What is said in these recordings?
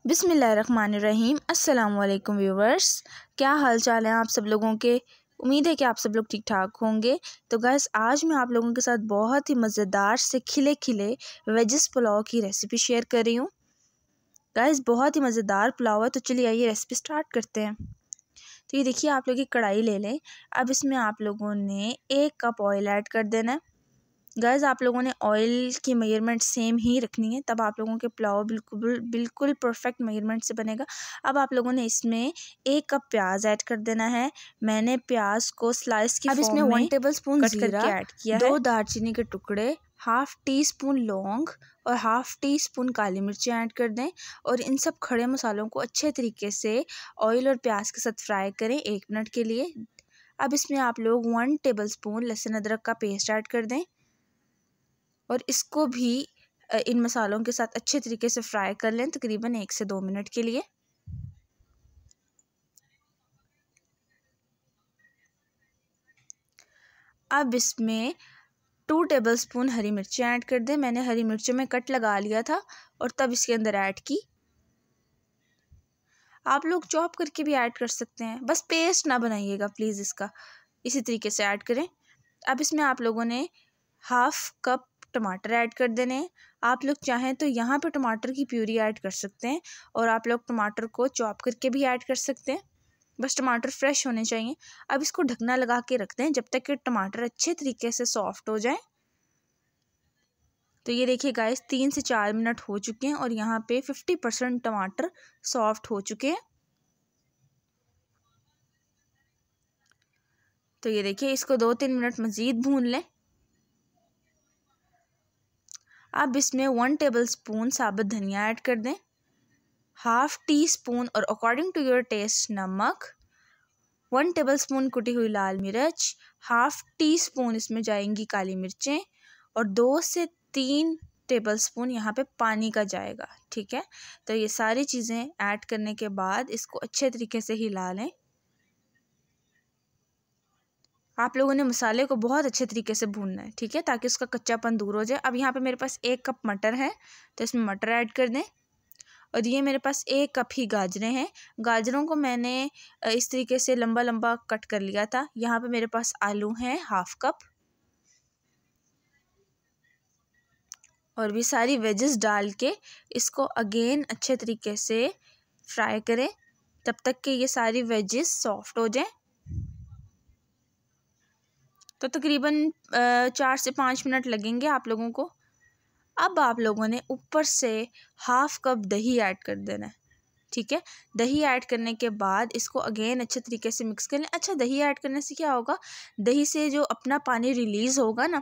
बिस्मिल्लाहिर्रहमानिर्रहीम। अस्सलामुअलैकुम व्यूवर्स, क्या हाल चाल है आप सब लोगों के। उम्मीद है कि आप सब लोग ठीक ठाक होंगे। तो गाइस, आज मैं आप लोगों के साथ बहुत ही मज़ेदार से खिले खिले वेजिस पुलाव की रेसिपी शेयर कर रही हूँ। गाइस, बहुत ही मज़ेदार पुलाव है, तो चलिए आइए रेसिपी स्टार्ट करते हैं। तो ये देखिए, आप लोग एक कढ़ाई ले लें। अब इसमें आप लोगों ने 1 कप ऑयल ऐड कर देना है। गाइस, आप लोगों ने ऑयल की मेजरमेंट सेम ही रखनी है, तब आप लोगों के पुलाव बिल्कुल परफेक्ट मेजरमेंट से बनेगा। अब आप लोगों ने इसमें 1 कप प्याज ऐड कर देना है। मैंने प्याज को स्लाइस की फॉर्म में 1 टेबलस्पून कट जीरा करके ऐड किया 2 है। दालचीनी के टुकड़े, हाफ टी स्पून लौंग और हाफ टी स्पून काली मिर्ची ऐड कर दें और इन सब खड़े मसालों को अच्छे तरीके से ऑयल और प्याज के साथ फ्राई करें 1 मिनट के लिए। अब इसमें आप लोग 1 टेबलस्पून लहसुन अदरक का पेस्ट ऐड कर दें और इसको भी इन मसालों के साथ अच्छे तरीके से फ्राई कर लें, तकरीबन 1 से 2 मिनट के लिए। अब इसमें 2 टेबलस्पून हरी मिर्ची ऐड कर दें। मैंने हरी मिर्चों में कट लगा लिया था और तब इसके अंदर ऐड की। आप लोग चॉप करके भी ऐड कर सकते हैं, बस पेस्ट ना बनाइएगा प्लीज़ इसका, इसी तरीके से ऐड करें। अब इसमें आप लोगों ने हाफ कप टमाटर ऐड कर देने। आप लोग चाहें तो यहाँ पे टमाटर की प्यूरी ऐड कर सकते हैं और आप लोग टमाटर को चॉप करके भी ऐड कर सकते हैं, बस टमाटर फ्रेश होने चाहिए। अब इसको ढकना लगा के रखते हैं जब तक कि टमाटर अच्छे तरीके से सॉफ्ट हो जाए। तो ये देखिए गाइस, 3 से 4 मिनट हो चुके हैं और यहाँ पे 50% टमाटर सॉफ्ट हो चुके हैं। तो ये देखिए, इसको 2-3 मिनट मज़ीद भून लें। अब इसमें 1 टेबलस्पून साबुत धनिया ऐड कर दें, हाफ टी स्पून और अकॉर्डिंग टू योर टेस्ट नमक, 1 टेबलस्पून कुटी हुई लाल मिर्च, हाफ टी स्पून इसमें जाएंगी काली मिर्चें और 2 से 3 टेबलस्पून यहाँ पे पानी का जाएगा। ठीक है, तो ये सारी चीज़ें ऐड करने के बाद इसको अच्छे तरीके से हिला लें। आप लोगों ने मसाले को बहुत अच्छे तरीके से भूनना है, ठीक है, ताकि उसका कच्चापन दूर हो जाए। अब यहाँ पे मेरे पास 1 कप मटर है, तो इसमें मटर ऐड कर दें और ये मेरे पास 1 कप ही गाजरें हैं। गाजरों को मैंने इस तरीके से लंबा लंबा कट कर लिया था। यहाँ पे मेरे पास आलू हैं हाफ कप और भी सारी वेजेस डाल के इसको अगेन अच्छे तरीके से फ्राई करें तब तक कि ये सारी वेजेस सॉफ्ट हो जाएं। तो तकरीबन 4 से 5 मिनट लगेंगे आप लोगों को। अब आप लोगों ने ऊपर से हाफ कप दही ऐड कर देना है, ठीक है। दही ऐड करने के बाद इसको अगेन अच्छे तरीके से मिक्स कर लें। अच्छा, दही ऐड करने से क्या होगा, दही से जो अपना पानी रिलीज़ होगा ना,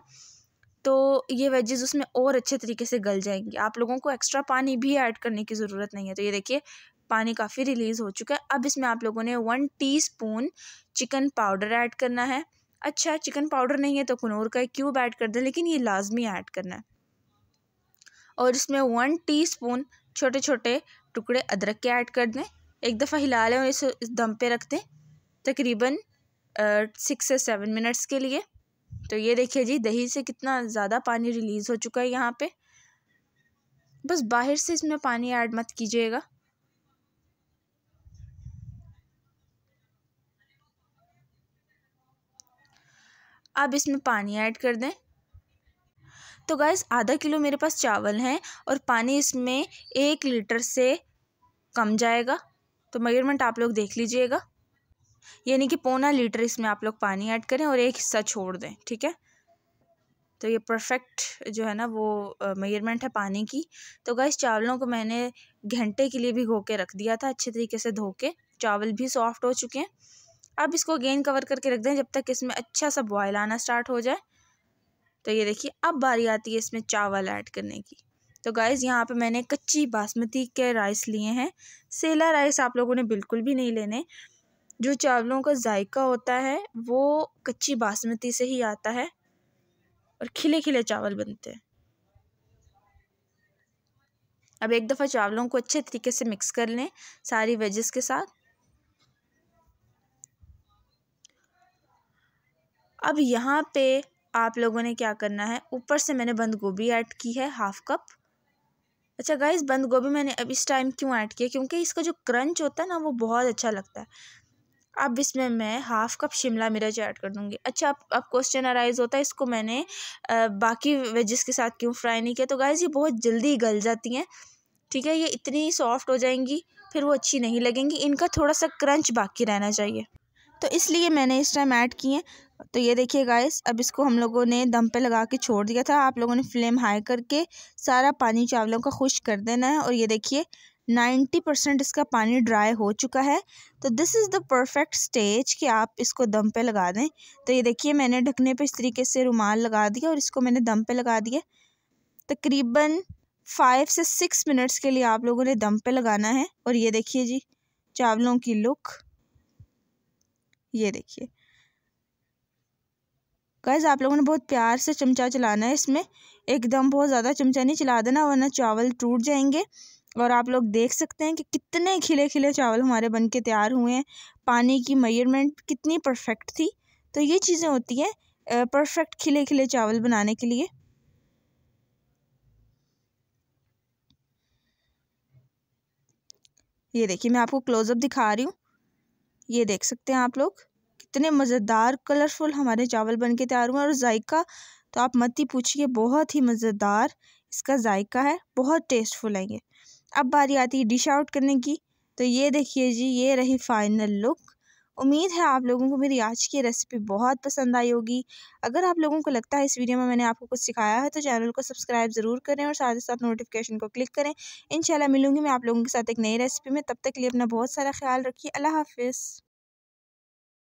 तो ये वेजेस उसमें और अच्छे तरीके से गल जाएंगी। आप लोगों को एक्स्ट्रा पानी भी ऐड करने की ज़रूरत नहीं है। तो ये देखिए, पानी काफ़ी रिलीज़ हो चुका है। अब इसमें आप लोगों ने 1 टीस्पून चिकन पाउडर ऐड करना है। अच्छा, चिकन पाउडर नहीं है तो कुनौर का एक क्यूब ऐड कर दें, लेकिन ये लाजमी ऐड करना है। और इसमें 1 टीस्पून छोटे छोटे टुकड़े अदरक के ऐड कर दें। एक दफ़ा हिला लें और इसे इस दम पे रख दें तकरीबन 6 से 7 मिनट्स के लिए। तो ये देखिए जी, दही से कितना ज़्यादा पानी रिलीज़ हो चुका है यहाँ पे। बस बाहर से इसमें पानी ऐड मत कीजिएगा। अब इसमें पानी ऐड कर दें। तो गाइस, आधा किलो मेरे पास चावल हैं और पानी इसमें 1 लीटर से कम जाएगा, तो मेजरमेंट आप लोग देख लीजिएगा। यानी कि 1.25 लीटर इसमें आप लोग पानी ऐड करें और 1 हिस्सा छोड़ दें, ठीक है। तो ये परफेक्ट जो है ना वो मेजरमेंट है पानी की। तो गाइस, चावलों को मैंने घंटे के लिए भिगो के रख दिया था, अच्छे तरीके से धो के। चावल भी सॉफ्ट हो चुके हैं। अब इसको अगेन कवर करके रख दें जब तक इसमें अच्छा सा बॉयल आना स्टार्ट हो जाए। तो ये देखिए, अब बारी आती है इसमें चावल ऐड करने की। तो गाइस, यहाँ पे मैंने कच्ची बासमती के राइस लिए हैं। सेला राइस आप लोगों ने बिल्कुल भी नहीं लेने। जो चावलों का जायका होता है वो कच्ची बासमती से ही आता है और खिले खिले चावल बनते हैं। अब एक दफ़ा चावलों को अच्छे तरीके से मिक्स कर लें सारी वेजेस के साथ। अब यहाँ पे आप लोगों ने क्या करना है, ऊपर से मैंने बंद गोभी ऐड की है हाफ कप अच्छा गाइस, बंद गोभी मैंने अब इस टाइम क्यों ऐड किया, क्योंकि इसका जो क्रंच होता है ना वो बहुत अच्छा लगता है। अब इसमें मैं हाफ़ कप शिमला मिर्च ऐड कर दूँगी। अच्छा, अब क्वेश्चन अराइज़ होता है इसको मैंने बाकी वेजेस के साथ क्यों फ्राई नहीं किया। तो गाइस ये बहुत जल्दी गल जाती हैं, ठीक है, ये इतनी सॉफ्ट हो जाएंगी फिर वो अच्छी नहीं लगेंगी, इनका थोड़ा सा क्रंच बाकी रहना चाहिए, तो इसलिए मैंने इस टाइम ऐड किए। तो ये देखिए गाइस, अब इसको हम लोगों ने दम पे लगा के छोड़ दिया था। आप लोगों ने फ्लेम हाई करके सारा पानी चावलों का खुश्क कर देना है। और ये देखिए 90% इसका पानी ड्राई हो चुका है। तो this is the perfect stage कि आप इसको दम पे लगा दें। तो ये देखिए मैंने ढकने पे इस तरीके से रुमाल लगा दिया और इसको मैंने दम पे लगा दिया। तकरीबन 5 से 6 मिनट्स के लिए आप लोगों ने दम पे लगाना है। और ये देखिए जी चावलों की लुक, ये देखिए गाइस, आप लोगों ने बहुत प्यार से चमचा चलाना है इसमें, एकदम बहुत ज़्यादा चमचा नहीं चला देना वरना चावल टूट जाएंगे। और आप लोग देख सकते हैं कि कितने खिले खिले चावल हमारे बन के तैयार हुए हैं। पानी की मेजरमेंट कितनी परफेक्ट थी। तो ये चीज़ें होती हैं परफेक्ट खिले खिले चावल बनाने के लिए। ये देखिए मैं आपको क्लोजअप दिखा रही हूँ, ये देख सकते हैं आप लोग कितने मज़ेदार कलरफुल हमारे चावल बन के तैयार हुए हैं। और जायका तो आप मत ही पूछिए, बहुत ही मज़ेदार इसका जायका है, बहुत टेस्टफुल है ये। अब बारी आती है डिश आउट करने की। तो ये देखिए जी, ये रही फाइनल लुक। उम्मीद है आप लोगों को मेरी आज की रेसिपी बहुत पसंद आई होगी। अगर आप लोगों को लगता है इस वीडियो में मैंने आपको कुछ सिखाया है तो चैनल को सब्सक्राइब ज़रूर करें और साथ ही साथ नोटिफिकेशन को क्लिक करें। इंशाल्लाह मिलूंगी मैं आप लोगों के साथ एक नई रेसिपी में, तब तक के लिए अपना बहुत सारा ख्याल रखिए। अल्लाह हाफिज़।